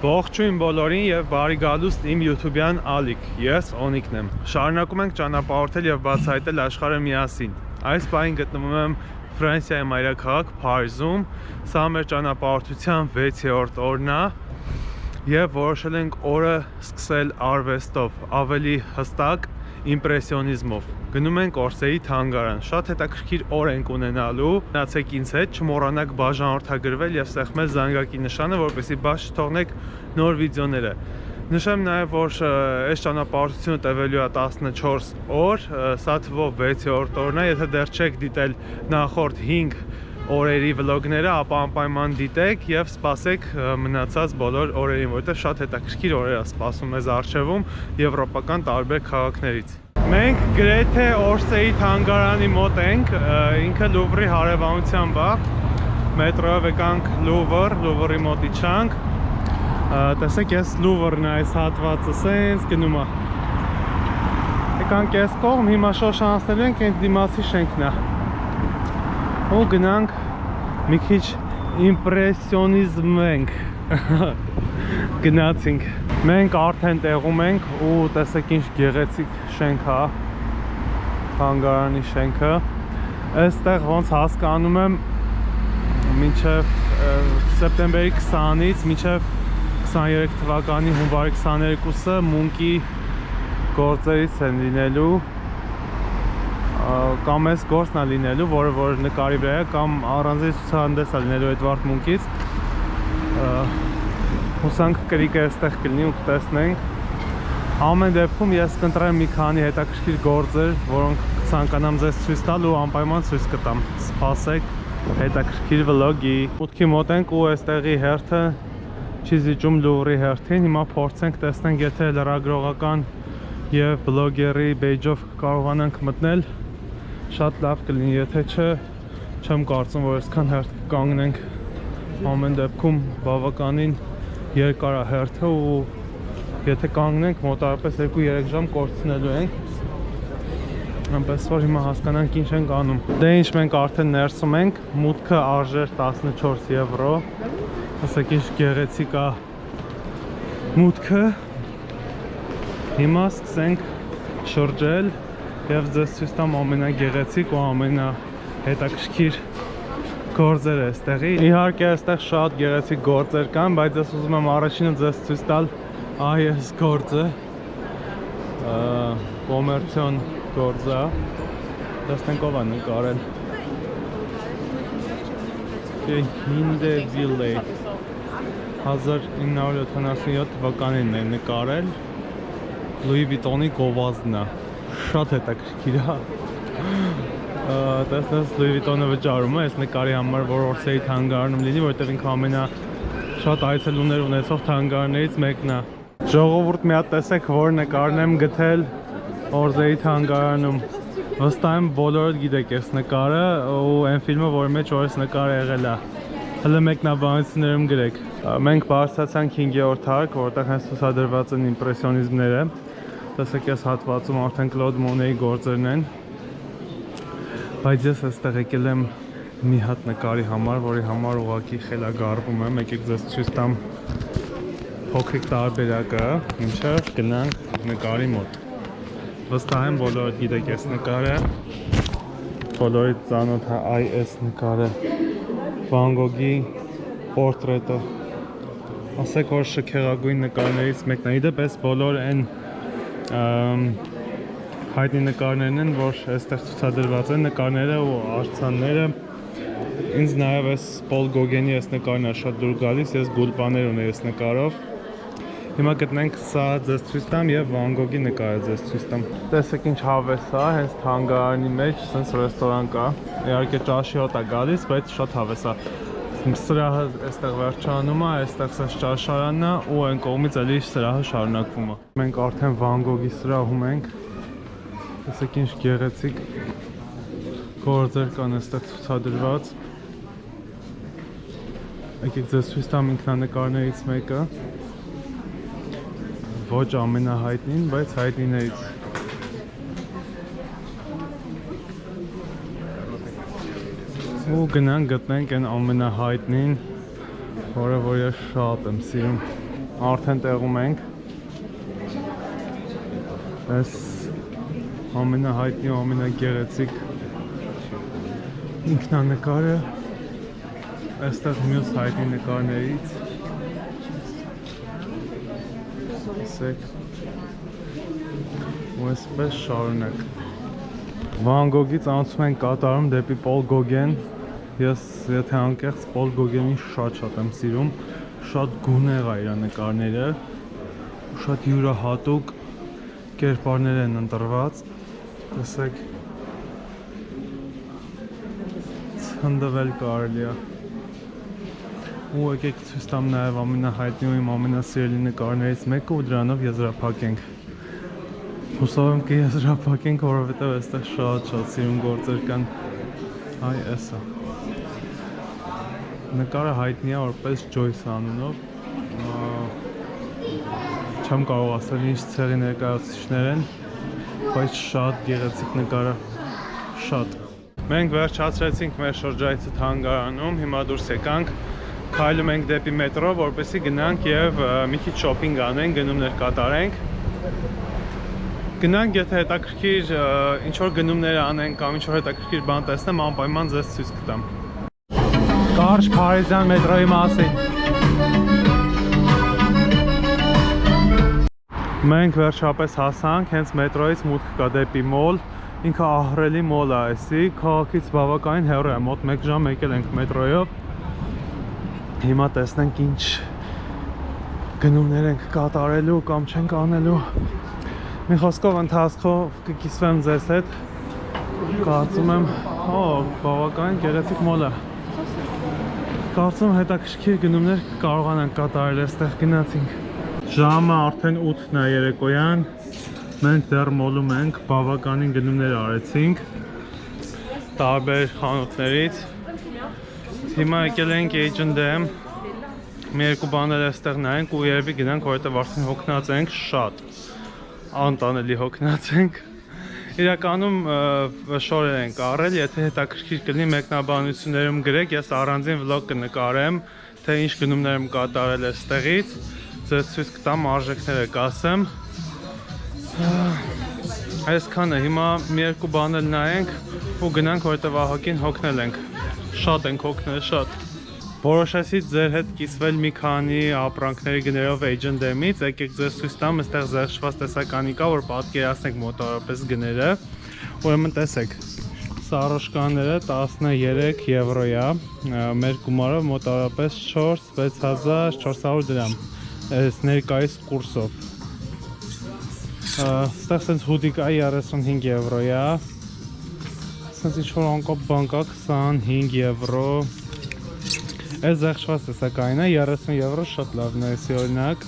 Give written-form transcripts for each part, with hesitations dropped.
Ողջույն բոլորին եւ բարի գալուստ իմ YouTube-յան ալիք, ես Օնիկն եմ։ Շարունակում ենք ճանապարհորդել եւ բացահայտել աշխարհը միասին։ Այս պահին գտնվում եմ Ֆրանսիայի մայրաքաղաք Փարիզում։ Սա մեր ճանապարհորդության 6-րդ օրն է եւ որոշել ենք օրը սկսել արվեստով, ավելի հստակ իմպրեսիոնիզմով։ Գնում ենք Օրսեի թանգարան։ Շատ հետաքրքիր օր ենք ունենալու։ Մնացեք ինձ հետ, չմոռանաք բաժանորդագրվել եւ սեղմել զանգակի նշանը, որպեսզի բաց չթողնեք նոր վիդեոները։ Նշեմ նաեւ, որ այս ճանապարհորդությունը տևելու է 14 օր, սա թվով 6-րդ օրն է, եթե դեռ չեք դիտել նախորդ 5 օրերի վլոգները, ապա անպայման դիտեք եւ սպասեք մնացած բոլոր օրերին, որովհետեւ շատ հետաքրքիր օրեր է սպասում մեզ առջևում եվրոպական տարբեր քաղաքներից։ Մենք գրեթե Օրսեի թանգարանի մոտ ենք, ինքը Լուվրի հարևանությամբ է։ Մետրոյով եկանք Լուվրի մոտ իջանք։ Տեսեք, ես Լուվրն է, այս հատվածը սենց գնում է։ Եկանք այս կողմ, հիմա շոշ անցնելու ենք, այդ դիմացի շենքն է։ Ու գնանք մի քիչ իմպրեսիոնիզմ ենք գնացինք։ Մենք արդեն տեղում ենք ու տեսեք ինչ գեղեցիկ շենք է, թանգարանի շենքը։ Այստեղ ոնց հասկանում եմ մինչև սեպտեմբերի 20-ից մինչև 23 թվականի հունվարի 22-ը մունկի գործերից են լինելու կամ այս գործն է լինելու, որ նկարի վրա է, կամ առանձին ցուցահանդես է լինելու Էդվարդ Մունկից։ Հուսանք կրիկը այստեղ կլինի ու կտեսնենք։ Ամեն դեպքում ես կընտրեմ մի քանի հետաքրքիր գործեր, որոնք կցանկանամ ձեզ ցույց տալ ու անպայման ցույց կտամ։ Սպասեք հետաքրքիր վլոգի։ Մուտքի մոտ ենք ու այստեղի հերթը չի զիջում Լուվրի հերթին։ Հիմա փորձենք տեսնենք, եթե լրագրողական եւ բլոգերի բեյջով կարողանանք մտնել, շատ լավ կլինի, եթե չէ, չեմ կարծում, որ այսքան հերթ կանգնենք։ Ամեն դեպքում բավականին երկար է հերթը ու եթե կանգնենք մոտավորապես 2-3 ժամ կորցնելու ենք։ Այնպես որ հիմա հասկանանք ինչ ենք անում։ Դե ինչ, մենք արդեն ներսում ենք, մուտքը արժեր 14 եվրո։ Ասեք ինչ գեղեցիկ է մուտքը։ Հիմա սկսենք շրջել եւ ձեզ ցույց տամ ամենագեղեցիկ ու ամենահետաքրքիր գործերը այստեղի։ Իհարկե այստեղ շատ գեղեցիկ գործեր կան, բայց ես ուզում եմ առաջինը ձեզ ցույց տալ այս գործը, կոմերցիոն գործ է։ Տեսնենք ով է նկարել։ Հինդեվիլե 1977 թվականին է նկարել։ Լուի Վիտոնի գովազդն է։ Շատ հետաքրքիր է։ Տեսնես Լուի Վիտոնը վճարում է այս նկարի համար, որ Օրսեի թանգարանում լինի, որովհետև ինքը ամենաշատ այցելուներ ունեցող թանգարաններից մեկն է։ Ժողովուրդ, մի հատ տեսեք, որ նկարն եմ գտել Օրսեի թանգարանում։ Վստահ եմ բոլորդ գիտեք այս նկարը ու այն ֆիլմը, որի մեջ որ այս նկարը եղել է։ Հələ մեկնաբանություններում գրեք։ Մենք բարձրացանք 5-րդ հարկ, որտեղ հենց ցուցադրված են իմպրեսիոնիզմները։ Տեսեք, այս հատվածում արդեն Կլոդ Մոնեի գործերն են։ Բայց ես այստեղ եկել եմ մի հատ նկարի համար, որի համար ուղղակի խելագարվում եմ, եկեք ձեզ ցույց տամ փոքրիկ տարբերակը, մինչև գնանք նկարի մոտ։ Վստահ եմ բոլորդ գիտեք այս նկարը, բոլորիդ ծանոթ է այս նկարը, Վան Գոգի պորտրետը։ Ասեք, որ շքեղագույն նկարներից մեկն է, իդեպ բոլոր այն հայտնի նկարներն են, որ այստեղ ցուցադրված են, նկարները ու արձանները։ Ինձ նաև այս Պոլ Գոգենի այս նկարն է շատ դուր գալիս, ես գուլպաներ ունեի այս նկարով։ Հիմա գտնենք սա ձեզ ցույց տամ եւ Վան Գոգի նկարը ձեզ ցույց տամ։ Տեսեք ինչ հավես է, հենց թանգարանի մեջ, sense ռեստորան կա։ Իհարկե ճաշի հոտ է գալիս, բայց շատ հավես է։ Սրահը այստեղ վերջանում է, այստեղ sense ճաշարանն է ու այն կողմից էլի սրահը շարունակվում է։ Մենք արդեն Վան Գոգի սրահում ենք։ Տեսեք ինչ գեղեցիկ գործեր կան այստեղ ցուցադրված։ Եկեք ձեզ ցույց տամ ինքնանկարներից մեկը։ Ոչ ամենահայտնին, բայց հայտնիներից։ Ու գնանք գտնենք այն ամենահայտնին, որը որ ես շատ եմ սիրում։ Արդեն տեղում ենք։ Այս ամենահայտնի ու ամենագեղեցիկ ինքնանկարը այստեղ մյուս հայտնի նկարներից ասեք ու այսպես շարունակ Վան Գոգից անցում ենք կատարում դեպի Պոլ Գոգեն ես եթե անկեղծ Պոլ Գոգենին շատ եմ սիրում շատ գունեղ է իր նկարները շատ յուրահատուկ կերպարներ են ընտրված տեսեք հնդվել կարելի է ու եկեք ցույց տամ նաև ամենահայտնի ու իմ ամենասիրելի նկարներից մեկը ու դրանով եզրափակենք հուսով եմ կեզրափակենք որովհետև այստեղ շատ սիրուն գործեր կան այ էսա նկարը հայտնի է որպես Ջոյս անունով չեմ կարող ասել ինչ ցեղի ներկայացուցիչներ են բայց շատ գեղեցիկ նկարը շատ մենք վերջացրեցինք մեր շրջայցը թանգարանում հիմա դուրս եկանք քայլում ենք դեպի մետրո որպեսզի գնանք եւ մի քիչ շոփինգ անենք գնումներ կատարենք գնանք եթե հետաքրքիր ինչ որ գնումներ անենք կամ ինչ որ հետաքրքիր բան տեսնեմ անպայման ձեզ ցույց կտամ Կարճ Փարիզյան մետրոյի մասին Մենք վերջապես հասանք, հենց մետրոյից մուտք կա դեպի մոլ ինքը ահռելի մոլ է այսի, քաղաքից բավականին հեռու է, մոտ 1 ժամ եկել ենք մետրոյով Հիմա տեսնենք ինչ գնումներ ենք կատարելու կամ չենք անելու Մի խոսքով ընթացքով կկիսվեմ ձեզ հետ Կարծում եմ, բավականին գեղեցիկ մոլ է Կարծում հետաքրքիր գնումներ կարողանանք կատարել այստեղ գնացինք Ժամը արդեն 8-ն է երեկոյան Մենք դեռ մոլում ենք, բավականին գնումներ արեցինք տարբեր խանութներից Հիմա եկել ենք H&M Մի երկու բաներ այստեղ նայենք ու երևի գնանք, որովհետև արդեն հոգնած ենք շատ Անտանելի հոգնած ենք Իրականում շորեր ենք առել, եթե հետաքրքիր կլինի մեկնաբանություններում գրեք, ես առանձին վլոգ կնկարեմ, թե ինչ գնումներ եմ կատարել այստեղից, ձեզ ցույց կտամ արժեքները կասեմ Այսքանը, հիմա մի երկու բաներ նայենք ու գնանք, որովհետև ահագին հոգնել ենք Շատ ենք հոգնել, շատ Որոշեցի ձեր հետ կիսվել մի քանի ապրանքների գներով H&M-ից, եկեք ձեզ ցույց տամ, այստեղ զերծված տեսականի կա, որ պատկերացնեք մոտավորապես գները Ուրեմն տեսեք, սառոշկաները 13 եվրոյա, մեր գումարով մոտավորապես 4-6400 դրամ Այս ներկայիս կուրսով Ստեղ սենց հուդի կա 35 եվրոյա Սենց ինչ-որ անկապ բան կա 25 եվրո Այս զեղչված տեսակային է 30 եվրո շատ լավն է էսի օրինակ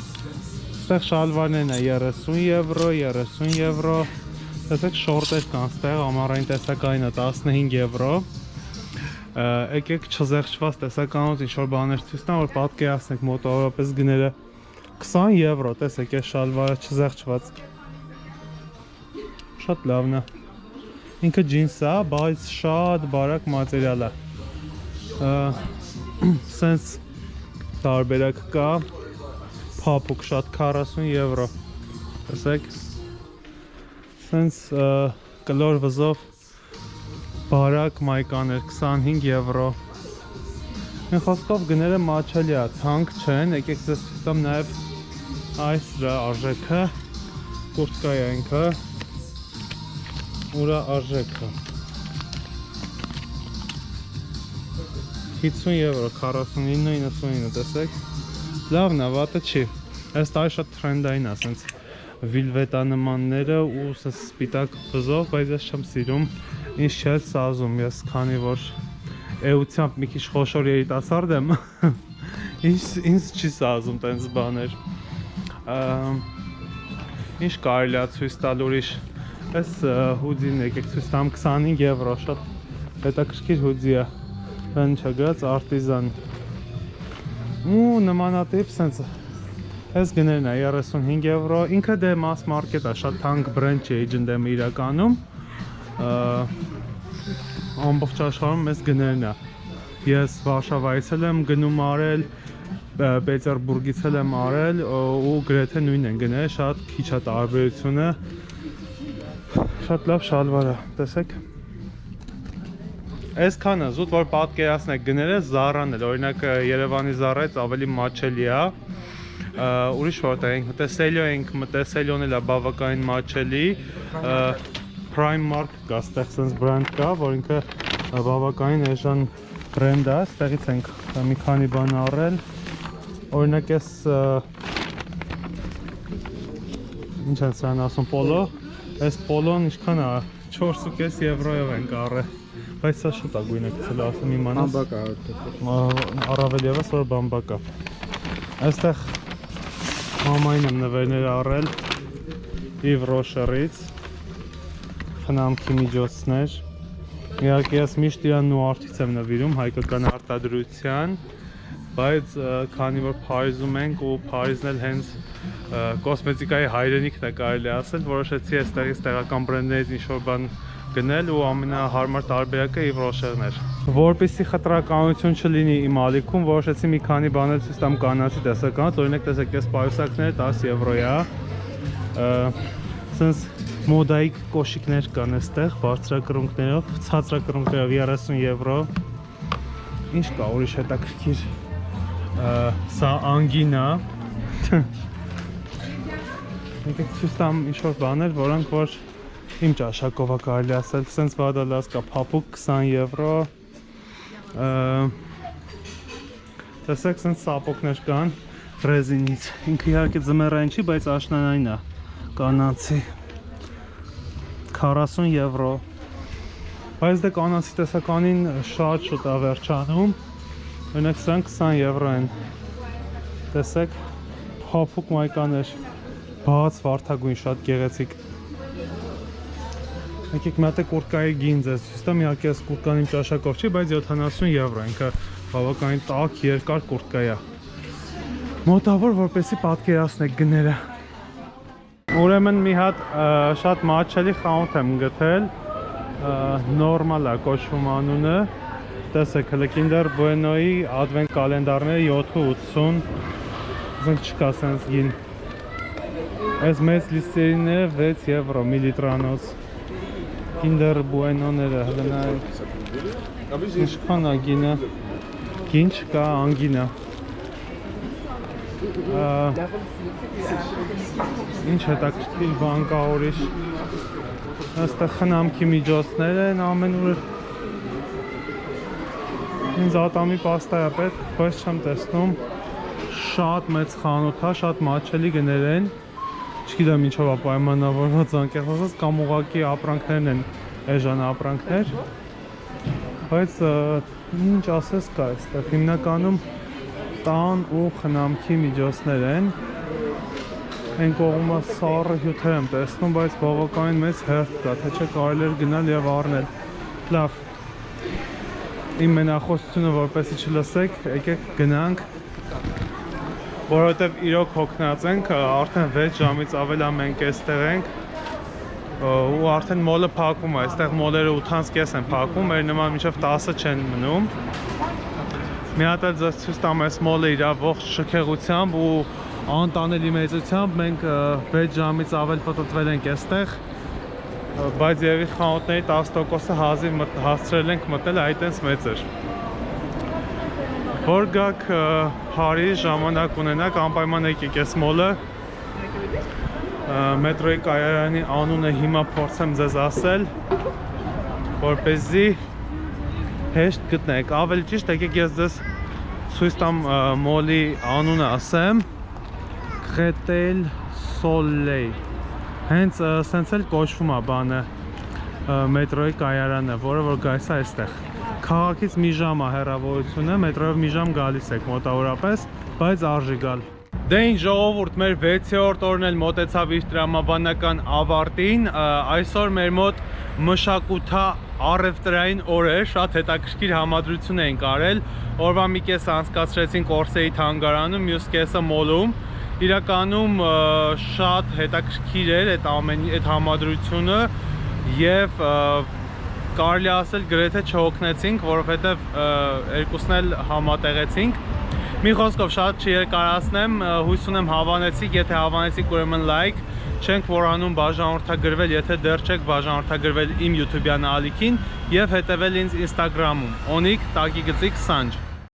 Ստեղ շալվարներն է 30 եվրո, 30 եվրո Տեսեք շորտեր կան ստեղ ամառային տեսակային է 15 եվրո Եկեք չզեղչված տեսականոց ինչ-որ բաներ ցույց տամ, որ պատկերացնեք մոտավորապես գները 20 եվրո, տեսեք այս շալվարը չզեղչված Շատ լավն է Ինքը ջինս է, բայց շատ բարակ մատերիալ է Սենց տարբերակ կա Փափուկ շատ 40 եվրո Տեսեք Սենց կլոր վզով բարակ մայկաներ 25 եվրո Մի խոսքով գները մաչելի է, թանկ չեն, եկեք ձեզ ցույց տամ նաև այս դրա արժեքը Կուրտկա է ինքը Ուրա արժեքը 50 եվրո, 49-99 տեսեք Լավն է, վատը չի Այս տարի շատ թրենդային է, սենց վիլվետանմանները ու սենց սպիտակ վզով, բայց ես չեմ սիրում Ինչ չէ սազում, ես քանի որ էությամբ մի քիչ խոշոր երիտասարդ եմ Ինձ չի սազում տենց բաներ Ինչ կարելի է ցույց տալ ուրիշ Այս հուդին եկեք ցույց տամ 25 եվրո, շատ հետաքրքիր հուդի է Բան չգրած արտիզան Ու նմանատիպ սենց Այս գներն է 35 եվրո Ինքը դե մաս մարկետ է, շատ թանկ բրենդ չի H&M-ը իրականում Ամբողջ աշխարհում մեծ գներն է Ես Վարշավայից եմ գնում արել Պետերբուրգից եմ արել ու գրեթե նույնն են գնել, շատ քիչ է տարբերությունը։ Շատ լավ շալվար է, տեսեք։ Այսքանը զուտ որ պատկերացնեք գները Zara-ն էլ, օրինակ Երևանի Zara-ից ավելի մատչելի է։ Ուրիշ որտեղ ենք մտել, ենք մտել էլ է բավականին մատչելի։ Primark կա, այստեղ sense brand կա, որ ինքը բավականին էժան brand է, այստեղից ենք մի քանի բան առել։ Օրինակ էս ինչ է սրան ասում պոլո, այս պոլոն ինչքան է 4.5 եվրոյով ենք առել, բայց սա շատ է գույնը գցել, ասում իմանաս առավել ևս որ բամբակ է։ Այստեղ մամային եմ նվերներ առել Yves Rocher-ից, խնամքի միջոցներ, իհարկե ես միշտ իրան նուարտից եմ նվիրում հայկական արտադրության, բայց քանի որ Փարիզում ենք ու Փարիզն էլ հենց կոսմետիկայի հայրենիքն է կարելի ասել, որոշեցի այստեղից տեղական բրենդներից ինչ-որ բան գնել ու ամենահարմար տարբերակը Yves Rocher-ն էր։ Որպեսզի խտրականություն չլինի իմ ալիքում, որոշեցի մի քանի բաներ ցույց տամ կանացի տեսականից, օրինակ տեսեք այս պայուսակները 10 եվրո է։ Սենց մոդայիկ կոշիկներ կան այստեղ, բարձրակրունկներով, ցածրակրունկներով 30 եվրո։ Ինչ կա ուրիշ հետաքրքիր։ Սա անգինա։ Եկեք ցույց տամ ինչ-որ բաներ, որոնք որ իմ ճաշակով է կարելի ասել, սենց վադալաս կա փափուկ 20 եվրո։ Տեսեք սենց սապոկներ կան ռեզինից, ինքը իհարկե ձմեռային չի, բայց աշնանային է, կանացի 40 եվրո։ Բայց դե կանացի տեսականին շատ շուտ է վերջանում, օրինակ սրանք 20 եվրո են, տեսեք փափուկ մայկաներ, բաց վարդագույն շատ գեղեցիկ։ Եկեք մի հատ կուրտկայի գինձ է, ցույց տամ իհարկե այս կուրտկան իմ ճաշակով չի, բայց 70 եվրո, ինքը բավականին տաք երկար կուրտկա է։ Մոտավոր որպեսզի պատկերացնեք գները։ Ուրեմն մի հատ շատ մատչելի խանութ եմ գտել, նորմալ է կոչվում անունը, տեսեք հələ Kinder Bueno-ի advent կալենդարները 7.80, զենք չկա սենց գին։ Այս մեծ լիստերինները 6 եվրո միլիտրանոց, Kinder Bueno-ները հələ նայենք, ինչքան է գինը, գին չկա, անգին է։ Ինչ հետաքրքիր բան կա ուրիշ, այստեղ խնամքի միջոցներ են ամենուր, ինձ ատամի պաստա է պետք, բայց չեմ տեսնում, շատ մեծ խանութ է, շատ մատչելի գներ են, չգիտեմ ինչով է պայմանավորված անկեղծ ասած, կամ ուղղակի ապրանքներն են էժան ապրանքներ, բայց ինչ ասես կա այստեղ, հիմնականում տան ու խնամքի միջոցներ են, այն կողմը սառը հյութեր եմ տեսնում, բայց բավականին մեծ հերթ կա, թե չէ կարելի էր գնալ և առնել։ Լավ, իմ մենախոսությունը որպեսզի չլսեք, եկեք գնանք, որովհետև իրոք հոգնած ենք, արդեն 6 ժամից ավել մենք այստեղ ենք ու արդեն մոլը փակում է, այստեղ մոլերը 8:30 են փակում, մեր նման մինչև 10 չեն մնում։ Մի հատ էլ ձեզ ցույց տամ այս մոլը իր ողջ շքեղությամբ ու անտանելի մեծությամբ, մենք 6 ժամից ավել պտտվել ենք այստեղ, բայց եւի խանութների 10%-ը հազիվ հասցրել ենք մտել, այդ այնց մեծ էր։ Որ գաք Փարիզ ժամանակ ունենաք, անպայման եկեք այս մոլը, մետրոյի կայարանի անունը հիմա փորձեմ ձեզ ասել, որպեսզի հեշտ գտնեք, ավելի ճիշտ եկեք ես ձեզ ցույց տամ մոլի անունը ասեմ, Créteil Soleil, հենց սենց էլ կոչվում է բանը մետրոյի կայարանը, որը որ գայս է այստեղ, քաղաքից մի ժամ է հեռավորությունը, մետրոյով մի ժամ գալիս եք մոտավորապես, բայց արժի գալ։ Դե ինչ ժողովուրդ, մեր 6-րդ օրն էլ մոտեցավ իր տրամաբանական ավարտին, այսօր մեր մոտ մշակութա առևտրային օր էր, շատ հետաքրքիր համադրություն ենք արել, օրվա մի կեսը անցկացրեցինք Օրսեի թանգարանում, մյուս կեսը մոլում, իրականում շատ հետաքրքիր էր այդ համադրությունը և կարելի ասել գրեթե չհոգնեցինք, որովհետև երկուսն էլ համատեղեցինք Մի խոսքով շատ չերկարացնեմ, հույս ունեմ հավանեցիք, եթե հավանեցիք ուրեմն լայք, չենք որանում բաժանորդագրվել, եթե դեռ չեք բաժանորդագրվել իմ YouTube-յան ալիքին եւ հետեւել ինձ Instagram-ում, Օնիկ տակի գծիկ Սանջ։